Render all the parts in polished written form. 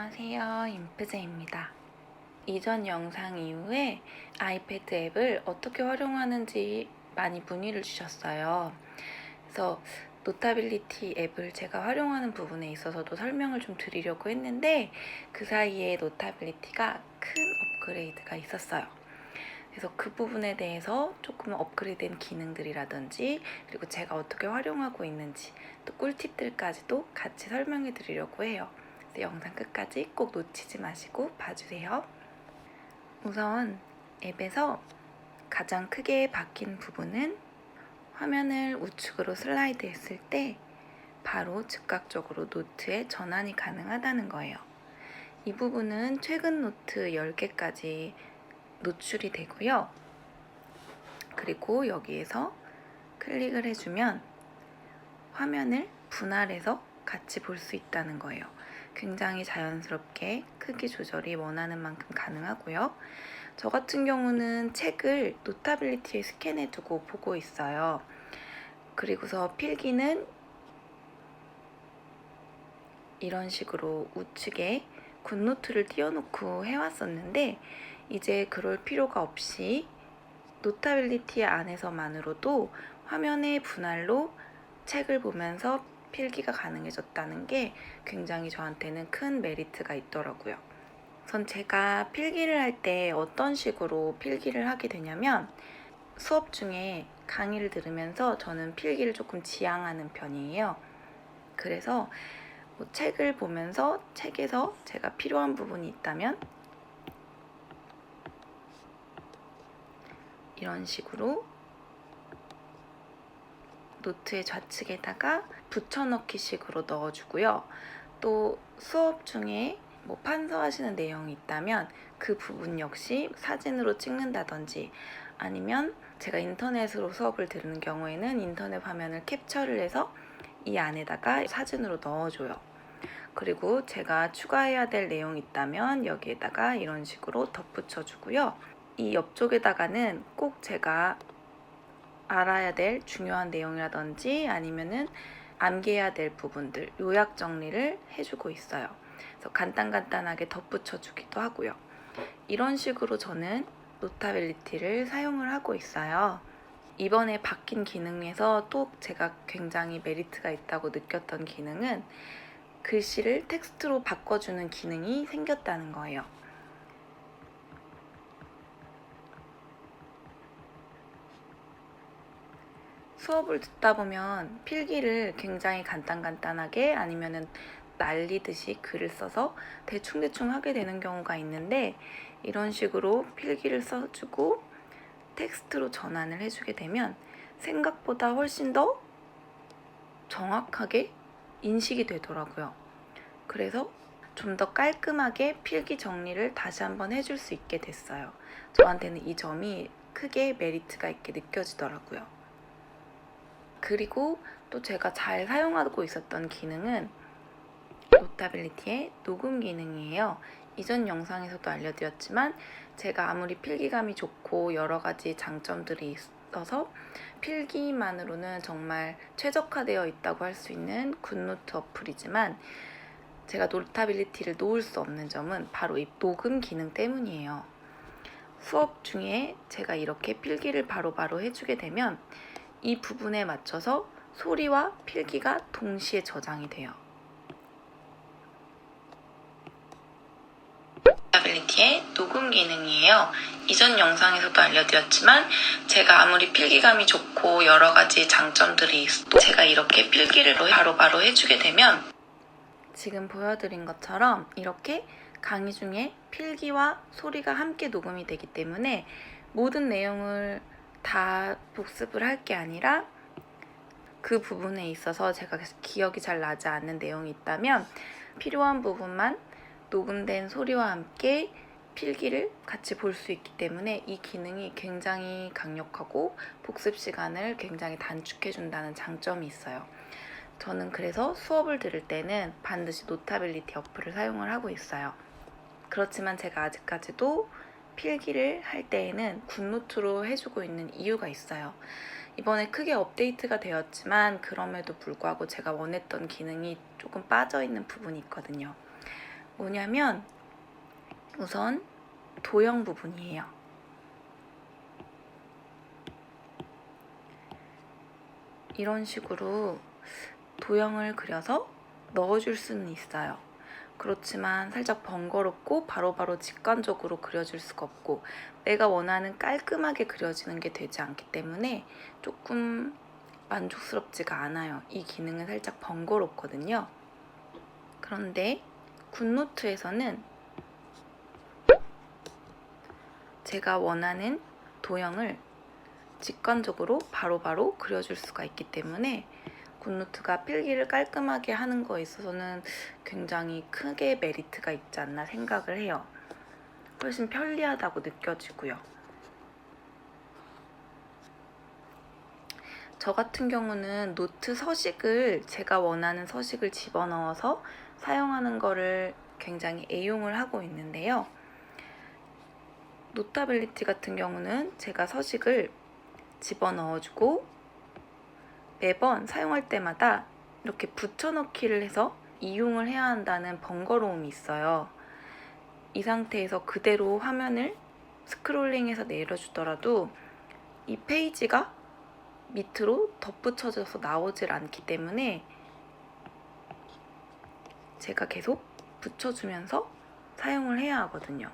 안녕하세요, 임프제입니다. 이전 영상 이후에 아이패드 앱을 어떻게 활용하는지 많이 문의를 주셨어요. 그래서 노타빌리티 앱을 제가 활용하는 부분에 있어서도 설명을 좀 드리려고 했는데 그 사이에 노타빌리티가 큰 업그레이드가 있었어요. 그래서 그 부분에 대해서 조금 업그레이드된 기능들이라든지 그리고 제가 어떻게 활용하고 있는지 또 꿀팁들까지도 같이 설명해 드리려고 해요. 영상 끝까지 꼭 놓치지 마시고 봐주세요. 우선 앱에서 가장 크게 바뀐 부분은 화면을 우측으로 슬라이드 했을 때 바로 즉각적으로 노트에 전환이 가능하다는 거예요. 이 부분은 최근 노트 10개까지 노출이 되고요. 그리고 여기에서 클릭을 해주면 화면을 분할해서 같이 볼 수 있다는 거예요. 굉장히 자연스럽게 크기 조절이 원하는 만큼 가능하고요. 저 같은 경우는 책을 노타빌리티에 스캔해두고 보고 있어요. 그리고서 필기는 이런 식으로 우측에 굿노트를 띄워놓고 해왔었는데 이제 그럴 필요가 없이 노타빌리티 안에서만으로도 화면의 분할로 책을 보면서 필기가 가능해졌다는 게 굉장히 저한테는 큰 메리트가 있더라고요. 우선 제가 필기를 할 때 어떤 식으로 필기를 하게 되냐면 수업 중에 강의를 들으면서 저는 필기를 조금 지향하는 편이에요. 그래서 책을 보면서 책에서 제가 필요한 부분이 있다면 이런 식으로 노트의 좌측에다가 붙여넣기 식으로 넣어주고요. 또 수업 중에 판서하시는 내용이 있다면 그 부분 역시 사진으로 찍는다든지 아니면 제가 인터넷으로 수업을 들은 경우에는 인터넷 화면을 캡처를 해서 이 안에다가 사진으로 넣어줘요. 그리고 제가 추가해야 될 내용이 있다면 여기에다가 이런 식으로 덧붙여주고요. 이 옆쪽에다가는 꼭 제가 알아야 될 중요한 내용이라든지 아니면은 암기해야 될 부분들 요약 정리를 해주고 있어요. 그래서 간단하게 덧붙여 주기도 하고요. 이런 식으로 저는 노타빌리티를 사용을 하고 있어요. 이번에 바뀐 기능에서 또 제가 굉장히 메리트가 있다고 느꼈던 기능은 글씨를 텍스트로 바꿔주는 기능이 생겼다는 거예요. 수업을 듣다 보면 필기를 굉장히 간단하게 아니면은 날리듯이 글을 써서 대충 하게 되는 경우가 있는데 이런 식으로 필기를 써주고 텍스트로 전환을 해주게 되면 생각보다 훨씬 더 정확하게 인식이 되더라고요. 그래서 좀 더 깔끔하게 필기 정리를 다시 한번 해줄 수 있게 됐어요. 저한테는 이 점이 크게 메리트가 있게 느껴지더라고요. 그리고 또 제가 잘 사용하고 있었던 기능은 노타빌리티의 녹음 기능이에요. 이전 영상에서도 알려드렸지만 제가 아무리 필기감이 좋고 여러 가지 장점들이 있어서 필기만으로는 정말 최적화되어 있다고 할 수 있는 굿노트 어플이지만 제가 노타빌리티를 놓을 수 없는 점은 바로 이 녹음 기능 때문이에요. 수업 중에 제가 이렇게 필기를 바로바로 해주게 되면 이 부분에 맞춰서 소리와 필기가 동시에 저장이 돼요. 노타빌리티의 녹음 기능이에요. 이전 영상에서도 알려드렸지만 제가 아무리 필기감이 좋고 여러 가지 장점들이 있어도 제가 이렇게 필기를 바로바로 해주게 되면 지금 보여드린 것처럼 이렇게 강의 중에 필기와 소리가 함께 녹음이 되기 때문에 모든 내용을 다 복습을 할 게 아니라 그 부분에 있어서 제가 기억이 잘 나지 않는 내용이 있다면 필요한 부분만 녹음된 소리와 함께 필기를 같이 볼 수 있기 때문에 이 기능이 굉장히 강력하고 복습 시간을 굉장히 단축해준다는 장점이 있어요. 저는 그래서 수업을 들을 때는 반드시 노타빌리티 어플을 사용을 하고 있어요. 그렇지만 제가 아직까지도 필기를 할 때에는 굿노트로 해주고 있는 이유가 있어요. 이번에 크게 업데이트가 되었지만 그럼에도 불구하고 제가 원했던 기능이 조금 빠져있는 부분이 있거든요. 뭐냐면 우선 도형 부분이에요. 이런 식으로 도형을 그려서 넣어줄 수는 있어요. 그렇지만 살짝 번거롭고 바로바로 직관적으로 그려줄 수가 없고 내가 원하는 깔끔하게 그려지는 게 되지 않기 때문에 조금 만족스럽지가 않아요. 이 기능은 살짝 번거롭거든요. 그런데 굿노트에서는 제가 원하는 도형을 직관적으로 바로바로 그려줄 수가 있기 때문에 굿노트가 필기를 깔끔하게 하는 거에 있어서는 굉장히 크게 메리트가 있지 않나 생각을 해요. 훨씬 편리하다고 느껴지고요. 저 같은 경우는 노트 서식을 제가 원하는 서식을 집어넣어서 사용하는 거를 굉장히 애용을 하고 있는데요. 노타빌리티 같은 경우는 제가 서식을 집어넣어주고 매번 사용할 때마다 이렇게 붙여넣기를 해서 이용을 해야 한다는 번거로움이 있어요. 이 상태에서 그대로 화면을 스크롤링해서 내려주더라도 이 페이지가 밑으로 덧붙여져서 나오질 않기 때문에 제가 계속 붙여주면서 사용을 해야 하거든요.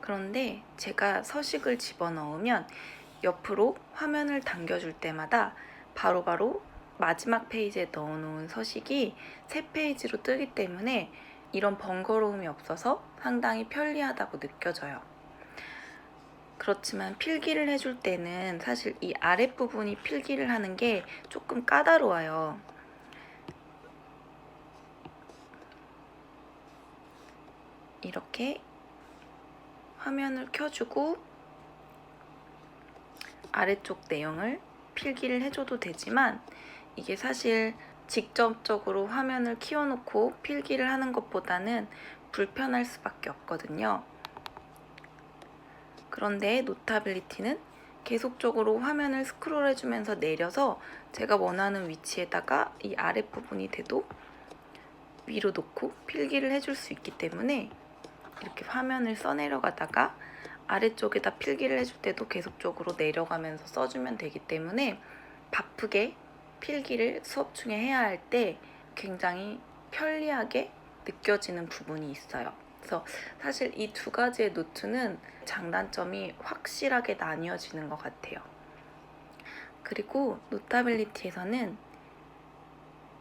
그런데 제가 서식을 집어넣으면 옆으로 화면을 당겨줄 때마다 바로바로 마지막 페이지에 넣어놓은 서식이 새 페이지로 뜨기 때문에 이런 번거로움이 없어서 상당히 편리하다고 느껴져요. 그렇지만 필기를 해줄 때는 사실 이 아랫부분이 필기를 하는 게 조금 까다로워요. 이렇게 화면을 켜주고 아래쪽 내용을 필기를 해줘도 되지만 이게 사실 직접적으로 화면을 키워놓고 필기를 하는 것보다는 불편할 수밖에 없거든요. 그런데 노타빌리티는 계속적으로 화면을 스크롤해주면서 내려서 제가 원하는 위치에다가 이 아랫부분이 돼도 위로 놓고 필기를 해줄 수 있기 때문에 이렇게 화면을 써내려가다가 아래쪽에다 필기를 해줄 때도 계속적으로 내려가면서 써주면 되기 때문에 바쁘게 필기를 수업 중에 해야 할 때 굉장히 편리하게 느껴지는 부분이 있어요. 그래서 사실 이 두 가지의 노트는 장단점이 확실하게 나뉘어지는 것 같아요. 그리고 노타빌리티에서는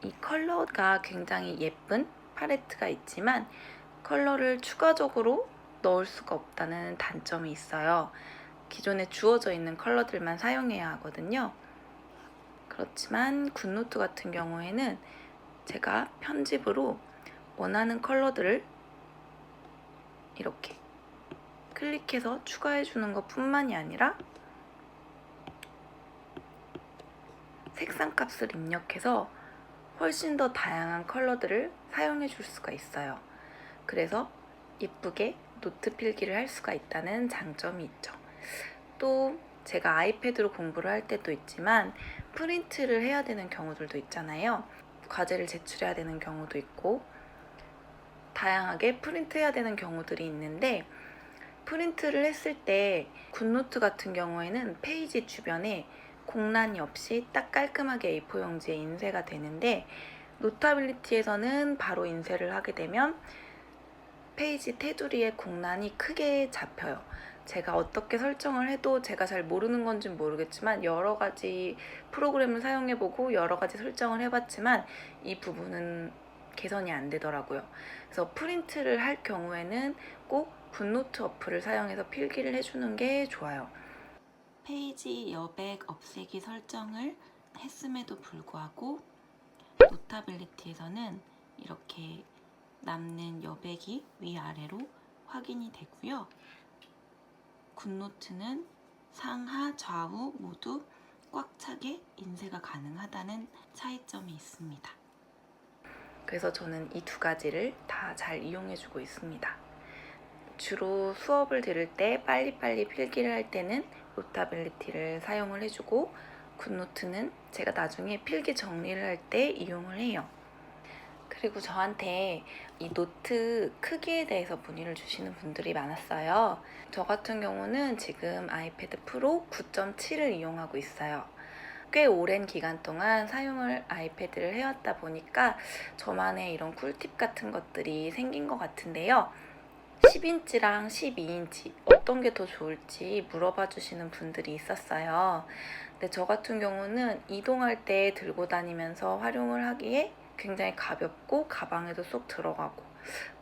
이 컬러가 굉장히 예쁜 팔레트가 있지만 컬러를 추가적으로 넣을 수가 없다는 단점이 있어요. 기존에 주어져 있는 컬러들만 사용해야 하거든요. 그렇지만 굿노트 같은 경우에는 제가 편집으로 원하는 컬러들을 이렇게 클릭해서 추가해주는 것 뿐만이 아니라 색상 값을 입력해서 훨씬 더 다양한 컬러들을 사용해 줄 수가 있어요. 그래서 예쁘게 노트 필기를 할 수가 있다는 장점이 있죠. 또 제가 아이패드로 공부를 할 때도 있지만 프린트를 해야 되는 경우들도 있잖아요. 과제를 제출해야 되는 경우도 있고 다양하게 프린트해야 되는 경우들이 있는데 프린트를 했을 때 굿노트 같은 경우에는 페이지 주변에 공란이 없이 딱 깔끔하게 A4 용지에 인쇄가 되는데 노타빌리티에서는 바로 인쇄를 하게 되면 페이지 테두리에 공란이 크게 잡혀요. 제가 어떻게 설정을 해도 제가 잘 모르는 건지는 모르겠지만 여러 가지 프로그램을 사용해보고 여러 가지 설정을 해봤지만 이 부분은 개선이 안 되더라고요. 그래서 프린트를 할 경우에는 꼭 굿노트 어플을 사용해서 필기를 해주는 게 좋아요. 페이지 여백 없애기 설정을 했음에도 불구하고 노타빌리티에서는 이렇게 남는 여백이 위아래로 확인이 되고요. 굿노트는 상하 좌우 모두 꽉 차게 인쇄가 가능하다는 차이점이 있습니다. 그래서 저는 이 두 가지를 다 잘 이용해주고 있습니다. 주로 수업을 들을 때 빨리빨리 필기를 할 때는 노타빌리티를 사용을 해주고 굿노트는 제가 나중에 필기 정리를 할 때 이용을 해요. 그리고 저한테 이 노트 크기에 대해서 문의를 주시는 분들이 많았어요. 저 같은 경우는 지금 아이패드 프로 9.7을 이용하고 있어요. 꽤 오랜 기간 동안 사용을 아이패드를 해왔다 보니까 저만의 이런 꿀팁 같은 것들이 생긴 것 같은데요. 10인치랑 12인치 어떤 게 더 좋을지 물어봐 주시는 분들이 있었어요. 근데 저 같은 경우는 이동할 때 들고 다니면서 활용을 하기에 굉장히 가볍고 가방에도 쏙 들어가고,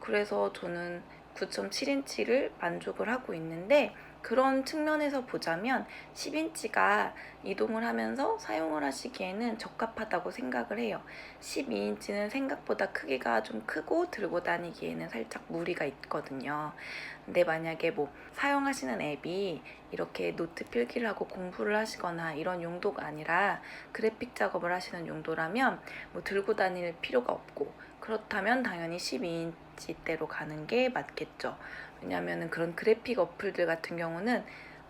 그래서 저는 9.7인치를 만족을 하고 있는데, 그런 측면에서 보자면 10인치가 이동을 하면서 사용을 하시기에는 적합하다고 생각을 해요. 12인치는 생각보다 크기가 좀 크고 들고 다니기에는 살짝 무리가 있거든요. 근데 만약에 뭐 사용하시는 앱이 이렇게 노트 필기를 하고 공부를 하시거나 이런 용도가 아니라 그래픽 작업을 하시는 용도라면 뭐 들고 다닐 필요가 없고, 그렇다면 당연히 12인치대로 가는 게 맞겠죠. 왜냐하면 그런 그래픽 어플들 같은 경우는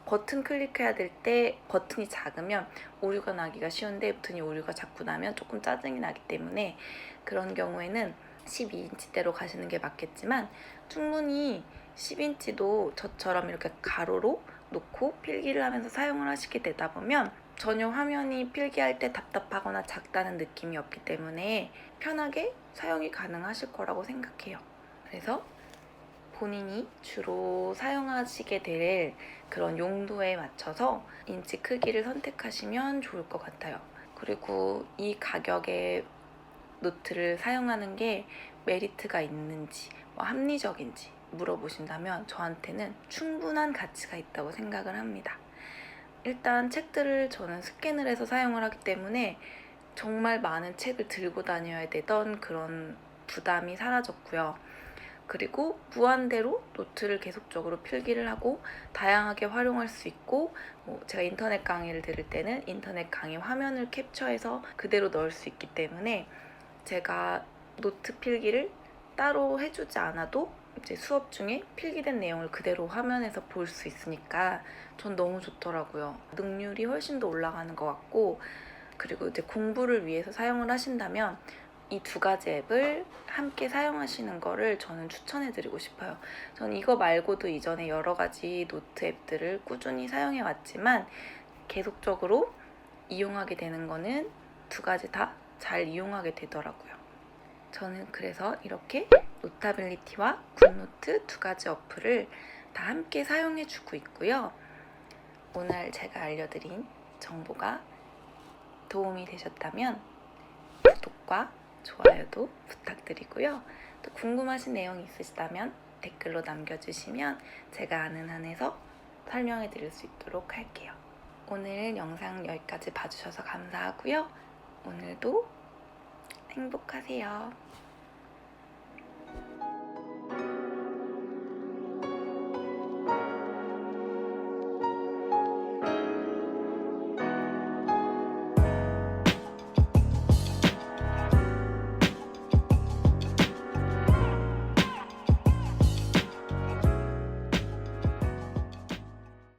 버튼 클릭해야 될 때 버튼이 작으면 오류가 나기가 쉬운데, 버튼이 오류가 자꾸 나면 조금 짜증이 나기 때문에 그런 경우에는 12인치대로 가시는 게 맞겠지만, 충분히 10인치도 저처럼 이렇게 가로로 놓고 필기를 하면서 사용을 하시게 되다 보면 전혀 화면이 필기할 때 답답하거나 작다는 느낌이 없기 때문에 편하게 사용이 가능하실 거라고 생각해요. 그래서 본인이 주로 사용하시게 될 그런 용도에 맞춰서 인치 크기를 선택하시면 좋을 것 같아요. 그리고 이 가격에 노트를 사용하는 게 메리트가 있는지, 합리적인지 물어보신다면 저한테는 충분한 가치가 있다고 생각을 합니다. 일단 책들을 저는 스캔을 해서 사용을 하기 때문에 정말 많은 책을 들고 다녀야 되던 그런 부담이 사라졌고요. 그리고 무한대로 노트를 계속적으로 필기를 하고 다양하게 활용할 수 있고, 제가 인터넷 강의를 들을 때는 인터넷 강의 화면을 캡처해서 그대로 넣을 수 있기 때문에 제가 노트 필기를 따로 해주지 않아도 이제 수업 중에 필기된 내용을 그대로 화면에서 볼 수 있으니까 전 너무 좋더라고요. 능률이 훨씬 더 올라가는 것 같고, 그리고 이제 공부를 위해서 사용을 하신다면 이 두 가지 앱을 함께 사용하시는 거를 저는 추천해드리고 싶어요. 저는 이거 말고도 이전에 여러 가지 노트 앱들을 꾸준히 사용해 왔지만 계속적으로 이용하게 되는 거는 두 가지 다 잘 이용하게 되더라고요. 저는 그래서 이렇게 노타빌리티와 굿노트 두 가지 어플을 다 함께 사용해주고 있고요. 오늘 제가 알려드린 정보가 도움이 되셨다면 구독과 좋아요도 부탁드리고요. 또 궁금하신 내용이 있으시다면 댓글로 남겨주시면 제가 아는 한에서 설명해 드릴 수 있도록 할게요. 오늘 영상 여기까지 봐주셔서 감사하고요. 오늘도 행복하세요.